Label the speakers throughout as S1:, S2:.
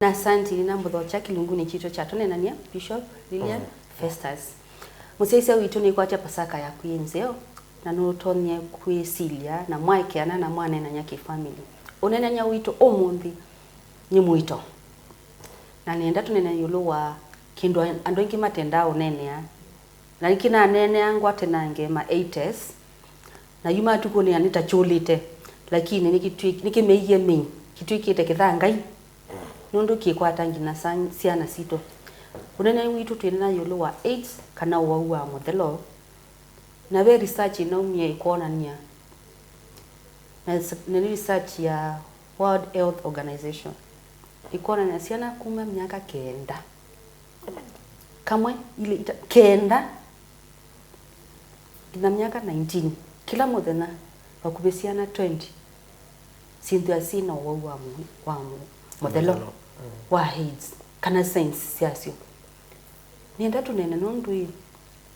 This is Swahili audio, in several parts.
S1: Na asante na mbodho cha kilunguni chito cha Tuneenanie Bishop Lilian Festus. Museisa witu ni kwacha pasaka ya kuinzeo na nutonye kuisilia na mwaikeana na mwane na nyaki family. Unenanya witu omundi ni muito. Na nienda tunenanya yulu wa kindo ando ingi matenda unenea. Na ikina nene yangu atenange ma 80s. Na yuma tukuni anita chulite. Lakini nikimeiye mi. Kitwikite kithangai. Nundu kikwata ngina siana sito. Unene witu twina yulu wa 8 kana Uwau wa Muthelo. Na we research inaumia ikuonania. Na research ya World Health Organization. Ikuonania siana kuma miaka kenda. Kamwe ile kenda ina miaka 19. Kila muthenya wakubesiana 20. Sindu asina Uwau wa Muthelo wa AIDS kana science siasio. Nienda tunene nondu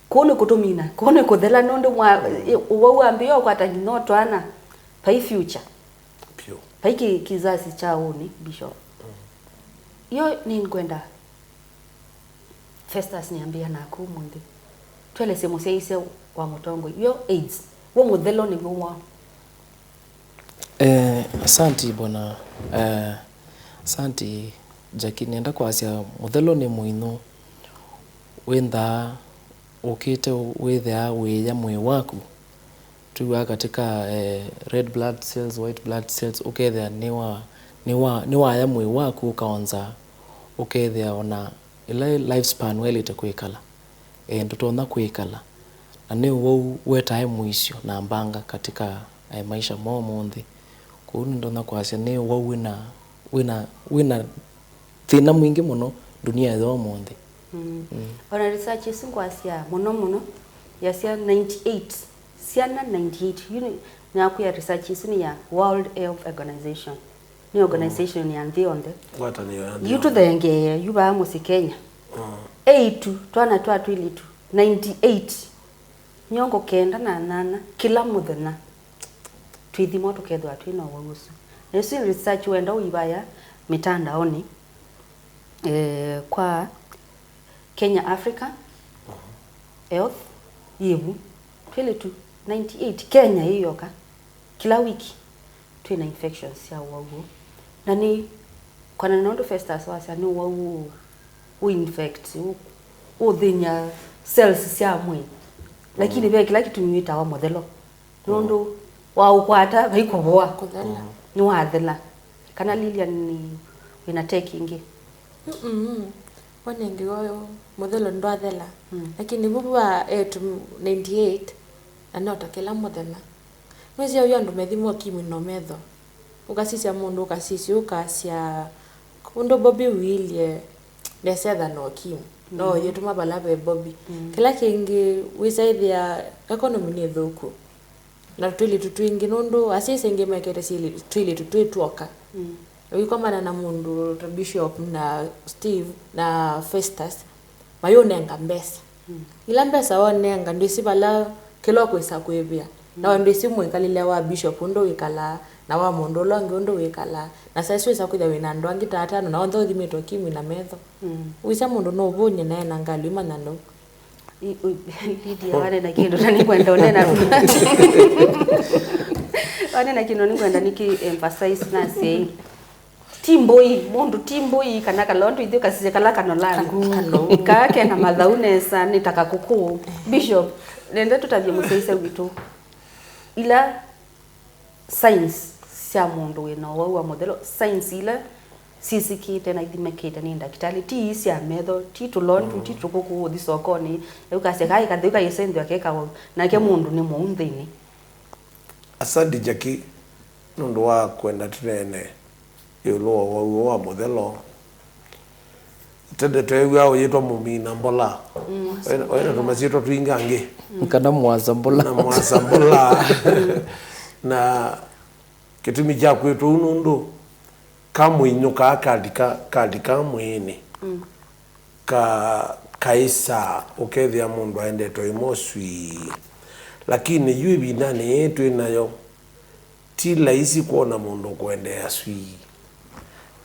S1: kone kutumina kone kuthela nondu mwa Uwau ambio kwata noto ana pai future pio pai kizazi cha uni Bishop. Yo ni ngwenda Festus niambia na kumundi twele semo seise wa mutongo yo AIDS wo Muthelo ni gwa
S2: Asante bwana asante Jackie nenda kwasia Muthelo ni muino wenda ukite wethea weya mwe waku tuwa katika red blood cells white blood cells ukethea niwa ya mwe waku ukaanza ukethea ona ile lifespan welite kwikala ndutona kwikala na ni wo weta mwisho na mbanga katika maisha momonthi kuni ndona kwasia ni wo wina thina mwingi muno dunia yo monthe.
S1: Ona research isingwasia muno ya sia 98 siana 98 you na ku ya research isini ya World Health Organization ni organization ya ndionde
S2: Wata ni ya
S1: yutu thenge yuba musi Kenya 8 twana twilitu 98 nyongo kenda na nana kila muthenya twithimo tukethwa twina Uwausu nesi research wenda uibaya mitandaoni kwa Kenya Africa Health yivu twele tu 98 Kenya hiyoka kila wiki twina infections ya Uwau na ni kwa nanondo Festus wasa ni Uwau infect udhinya cells cia mwili lakini be kila kitu nyita wa Muthelo nondo wa ukwata baikoboa kuthela ni wathela kana Lilian ni wina taking
S3: wanenge goyo Muthelo ndwathela lakini bubwa 98 anota kila muthenya mwezi yo ndu methimo kimi no metho ukasisia mundu ukasisi ukasia kundo Bobby Willie nesetha no kimi no yetuma balabe Bobby kila kingi wisaithia economy ni thuku na twili tutwingi nundu asise ngemekere sili twili tutwitwoka wikomana na mundu Bishop na Steve na Festus mayonenga mbesa ila mbesa wonenga ndisi bala kilo kwisa kwebia na ndisi mwenkalile wa Bishop ndo wikala na wa mundu longe ndo wikala na sasa wisa kuja wina ndo angita atano na ndo thimito kimi na metho wisa mundu no bunye na ena ngali manano
S1: Lydia wane na kindu tani kwenda onena wane na kindu ni kwenda niki emphasize na say timboi mundu timboi kana kalondo ithio kasije kala kanolangu kake na mathaunesa nitaka kuku Bishop nende tutavye museise witu ila science cia mundu wina Uwau wa Muthelo science ila sisikite na ithimekite ni ndakitali ti cia metho ti tulondu ti tukuku thisokoni ukase kai kathika yesendo akeka na ke mundu ni muunthini.
S4: Asante Jackie nundu wa kwenda tunene yulu Uwau wa Muthelo tende twewa oyitwa mumina mbola wena tumasitwa twingange
S2: kana mwaza mbola
S4: na mwaza mbola na kitumi cha kwetu nundu kamwinyo kandika mwene kaisa ukethia mundu aendetwa imoswi lakini yui binane yetu inayo ti laisi kuona mundu kuendea swi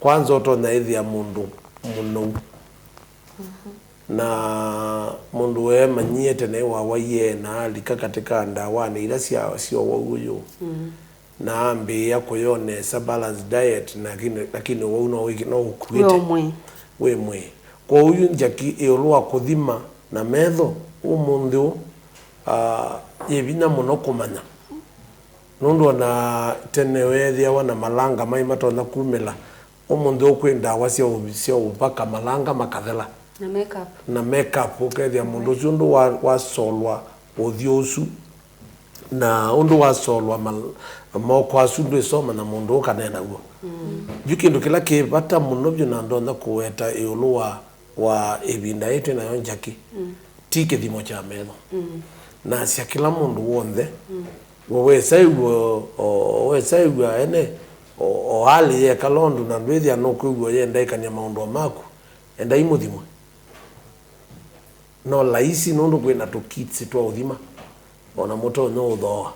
S4: kwanza utonya ithia mundu muno na mundu we manyiete ne wawaye na alika katika ndawani ila sio wauyo na ambi ya kuyone balance diet lakini wauno wiki no create we mwe kwa uyu njaki eolwa kuthima na metho umundu yebina muno kumanya nundu na tene wethia wana malanga mai matona kumela umundu ukwenda wasio upaka malanga makathela na makeup ukethia mundu undu wa solwa uthiosu na undu wa solwa moko asundu isoma na mundu ukanena guo jukindu kila kibata muno byo na ndona kuweta iulu wa ebinda yetu na yonjaki tike thimo cha metho na cia kila mundu wonde we saigwa ene o hali ya kalondu na ndwithia no kuigwa yenda ikania maundu maku enda imuthimwe no laisi nundu kwina tukitsi twa uthima ona moto no uthoa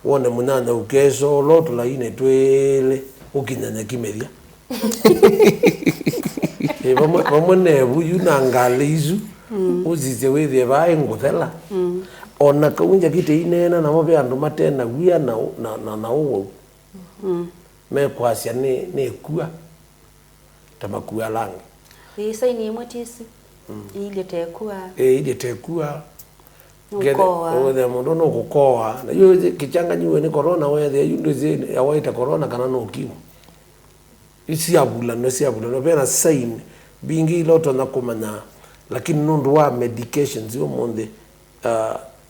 S4: wone munyanya ukeso loto laine twele ukinyanya kimeria vamwe nevu yuna ngalizu uzize withie vai nguthela ona kaunja kite inena na mabe andu matena wia na uwo mekwasia ne kua tamakua langi
S1: isaini imwetisi ile tekua
S4: ile tekua Owe mundu no gukoa na yo kichanganywe ni corona wethe yundu zi awaita corona kana no kimu isi abula no bena sign bingi loto na kumanya lakini nundu wa medication zio monde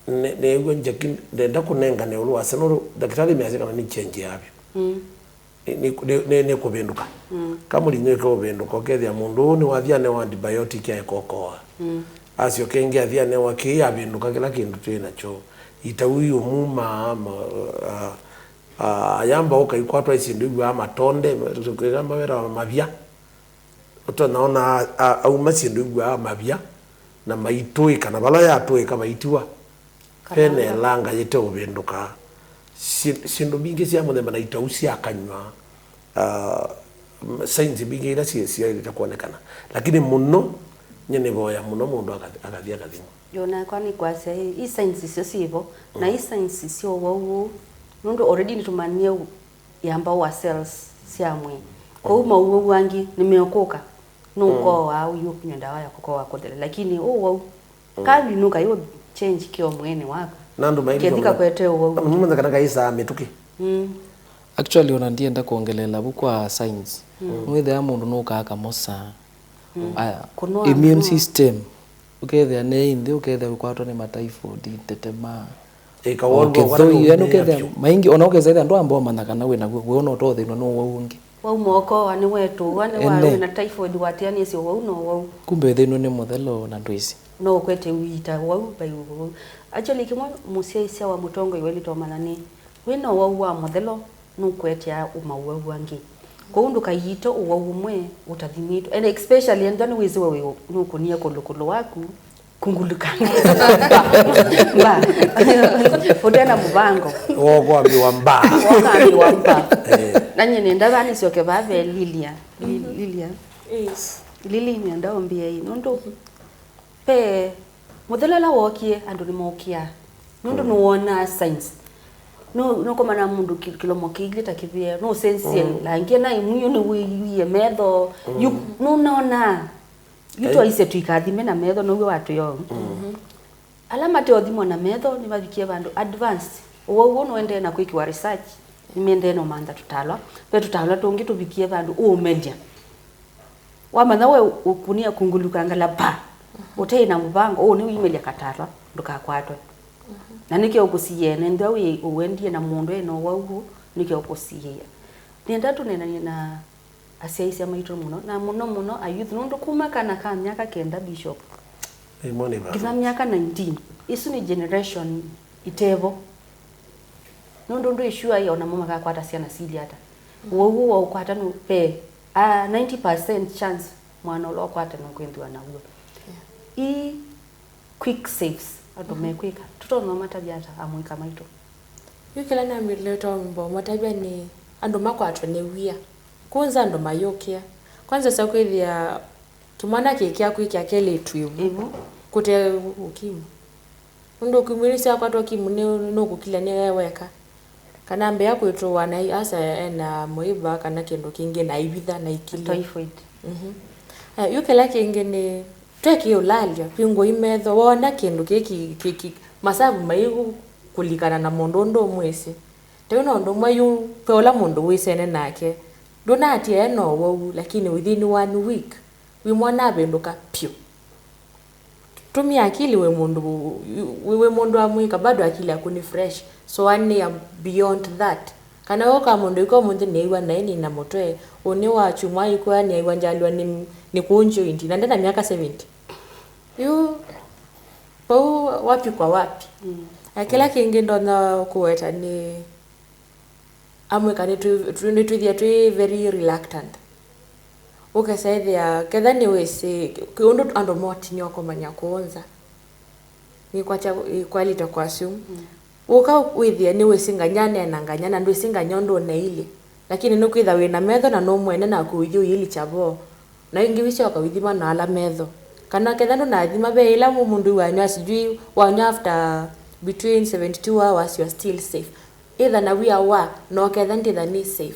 S4: ne gwenje kin ndenda kunenga ne ulwa sano daktari miaze kana ni change yapi ne kubenduka kama linyo ko benduka kethia mundu ni wathia ne antibiotic ya kokoa asio kengi athia ne wakia binduka kila kindu twina cho itawiyo muma ayamba ukayikwatwa isindu igwa matonde tukiramba wera mavya utonaona au masindu igwa mavya na maitoi kana bala ya toi kama itiwa pene langa yete ubenduka sindu bingi cia muthemba na itausi akanywa sainzi bingi ila cia itakuonekana lakini muno nyene boya muno mundu akathia kathimo
S1: yona kwani kwase hii science sio sivo na hii science sio wao nundu already nitumanie yamba wa cells siamwe kwa uma uwo wangi nimeokoka nuko au yo kunyenda waya kukoa kodele lakini wao kali nuka yo change kio mwene wako
S4: nandu maili
S1: kethika kwete wao
S4: mumwe kana kaisa mituki
S2: actually ona ndienda kuongelela bukwa science mwithe ya mundu nuka akamosa immune system ukethia ne indi ukethia ukwatwa ni typhoid tetema yani ukethia maingi ona ukethia ndo ambao manakana wina gwe ona utothinwa no waungi
S1: wau moko ani wetu wani wa wina typhoid watiani sio wau no wau
S2: kumbe thino ni muthelo na ndwisi
S1: no kwete wita wau bai wau actually kimwe musia isia wa mutongo iweli to manani wina wau wa muthelo no kwete ya umau wangi kwa undu kayito uwa umwe utathimito and especially ndani wizi wewe nukunia kolokolo waku kungulukanga ba fodena mubango
S4: kwa biwamba
S1: nanye nenda bani sio ke babe lilia lili ni ndao mbia hii ndo pe muthelela wokie andu ni mokia ndo nuona science no koma na mundu kilomo kigli takivia no sense langia na imuyo ni wiye metho no naona yuto aise tuikathime na metho no watu yo alama te othimo na metho ni babikie bandu advance uwo no ende na kwiki wa research nimende no manda tutalwa pe tutalwa tungi tubikie bandu o media wamana we ukunia kunguluka ngala pa utei na mubango o ni email yakatarwa ndukakwatwa na nike okusiye nenda we uwendie na mundu eno wau nike okusiye nenda tunenania na asiaisi amaitro muno na muno a youth nundu kuma kana ka myaka kenda bishop
S4: imoni ba
S1: kiza myaka 19 isu ni generation itevo nundu ndo ishua ya ona mama kakwata siana sili hata wau wa ukwata no pe 90% chance mwana lo kwata no kwendwa na huyo I quick saves ando mekwika tutono matabia hata amwika maito
S3: yukela na mileto mbo matabia ni ando makwatwa ne wia kwanza ndo mayokia kwanza sakwithia kimwana kiki akwikia kele twivu kute ukimu ndo kumwirisa kwa to kimu no kukila ni weka kana mbe yakwitwo wana asa ena moiba kana kendo kingi na ibitha na ikili
S1: typhoid
S3: yukela kingi ni tweki ulalia pingo imetho wona kendo kiki masabu maigu kulikana na mondondo mwese tena ndo mayu peola mondo wisene nake donati eno wo lakini within 1 week we mwana bendoka pio tumia akili we mundu amwika bado akili akuni fresh so one year beyond that kana woka mundu iko mundu neiwa naini na motoe one wa chuma iko ni aiwa njalwa ni kunjo indi na ndana miaka 70 yo po wapi kwa wapi akila kingi ndo na kuweta ni amweka ni tu very reluctant ukasaithia kethani wese kundu ando moti nyoko manya kuonza ni kwacha kwalita kwa assume uka withia ni wesinga nyane na nganyana ndo singa nyondo na ile lakini no kwitha wina metho na no mwene na kuyu ili chabo na ingi wicho akawithima na ala metho kana kethano na thima be ila mundu wanywa sijui wanywa after between 72 hours you are still safe either na we are no kethanti that ni safe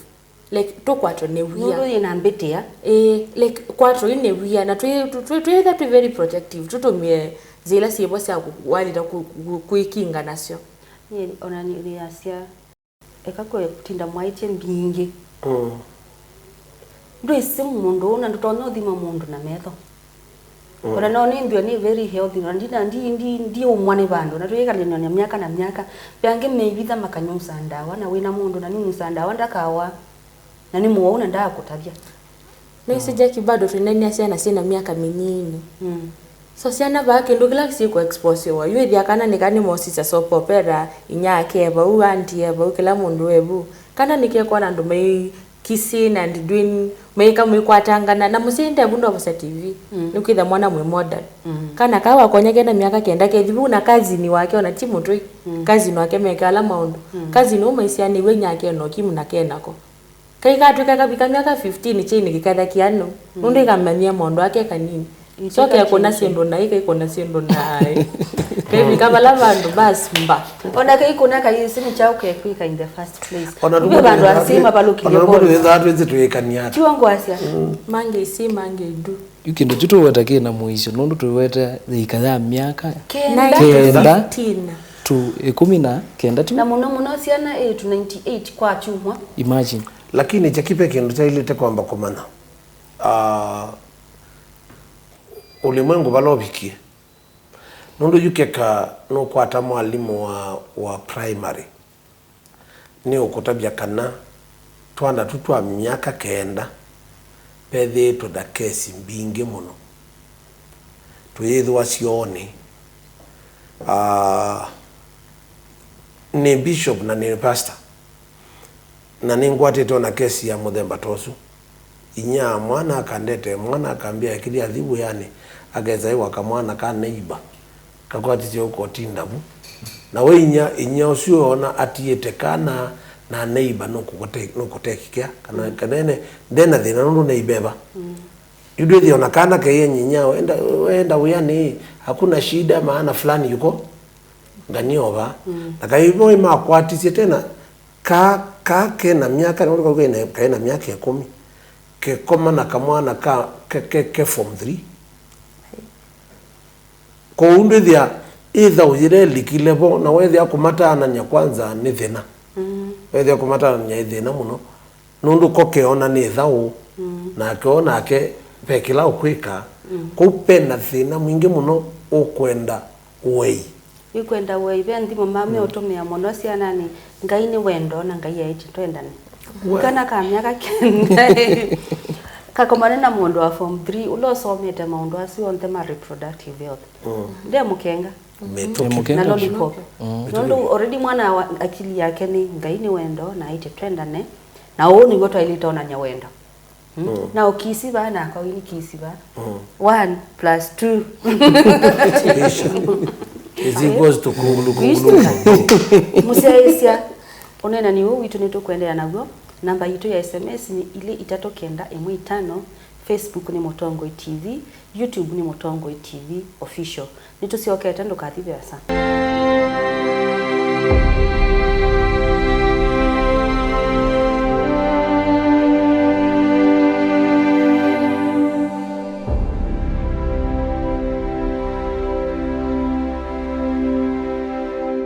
S3: like to kwato ne wia
S1: no ina mbetia
S3: like kwato ine wia na tu that very protective tutumie zila sibo sia walita kuikinga nasyo
S1: ni onani ni asia ekako tinda mwaite mbingi ndo isimu mundu na ndotonyo thima mundu na metho ona no ni ndio ni very healthy na ndi umwane bandu na tuyeka lino na miaka byange meibitha makanyusa ndawa na wina mundu na ni musandawa ndakawa na ni muona nda kutabia
S3: nisi jaki bado tunani asiana sina miaka minini so siana ba kendo kila siku expose wa ywe dia kana nikani mosisa soap opera inyake ba uanti ba kila mundu ebu kana nikekwa na ndume kissing and doing make kwatangana na musinde bundo busa TV nikitha mwana mwe modern kana kawa konyeke na miaka kenda kejibu na kazi ni wake ona timu tu kazi ni wake mekala maundu kazi ni umaisiani we nyake no kimu na kenako kai ka tuka bika miaka 15 chini kikatha kiano nundu ikamania mondo wake kanini so ke kona sendo na ike kona sendo na kai bika bala bandu bas mba
S1: ona kai kuna kai simu chao ke kwika in the first place ona bandu asima balukile
S4: bona ona ndo wethu tuikania
S1: chiwango asia
S3: mange si mange ndu
S2: yukindo chuto wetake na muisho nundu tuweta ikatha miaka
S3: kenda
S2: tu 19 tu
S1: na muno siana 98 kwa chumwa
S2: imagine
S4: lakini chakipe kindu cha ile kwamba komana ulimwengu balobikie nundu yukeka no kwata mwalimu wa primary ni ukutabya kana twanda tutwa miaka kenda pethe to da kesi mbinge muno tuyithwa sioni ni bishop na ni pastor na ningwatete na kesi ya muthemba tosu inya mwana akandete mwana akambia akili adhibu yani ageza iwa kamwana ka neighbor kakwatije uko tindabu na we inya usio ona atiete kana na neighbor no kutekikia kana kanene ndena thina nundu neibeba yudo thio na kana ke yenyinya wenda uyani hakuna shida maana fulani yuko nganiova na kaibo imakwatisie tena ka ke na miaka ndio kwa ke na miaka 10 ke koma na kamwana ka ke form 3 ko undu thia itha ujire likilevo na wethi akumata na nya kwanza ni thina wethi akumata nya thina muno nundu ko ke ona ni thau na ke ona ke pekila ukwika ko pena thina mwingi muno ukwenda wei
S1: ikwenda wei bendi mama otomea mono siana ni ngai ni wendo na ngai yaiti twendane kana ka miaka kenda kakomana na mundu wa form 3 ulosomete maundu asi on the reproductive health ndia mukenga na lollipop nundu already mwana wa akili yake ni ngai ni wendo na yaiti twendane na uoni goto ilita ona nya wendo na ukisi bana kwa wili kisi ba 1 plus 2
S4: is equals to kulu
S1: museisia onena ni witu nito kuendelea nagwo Namba yitu ya SMS ni ile 3915. Facebook ni Mutongoi TV, YouTube ni Mutongoi TV official. Nitusiokete ndukathibesa.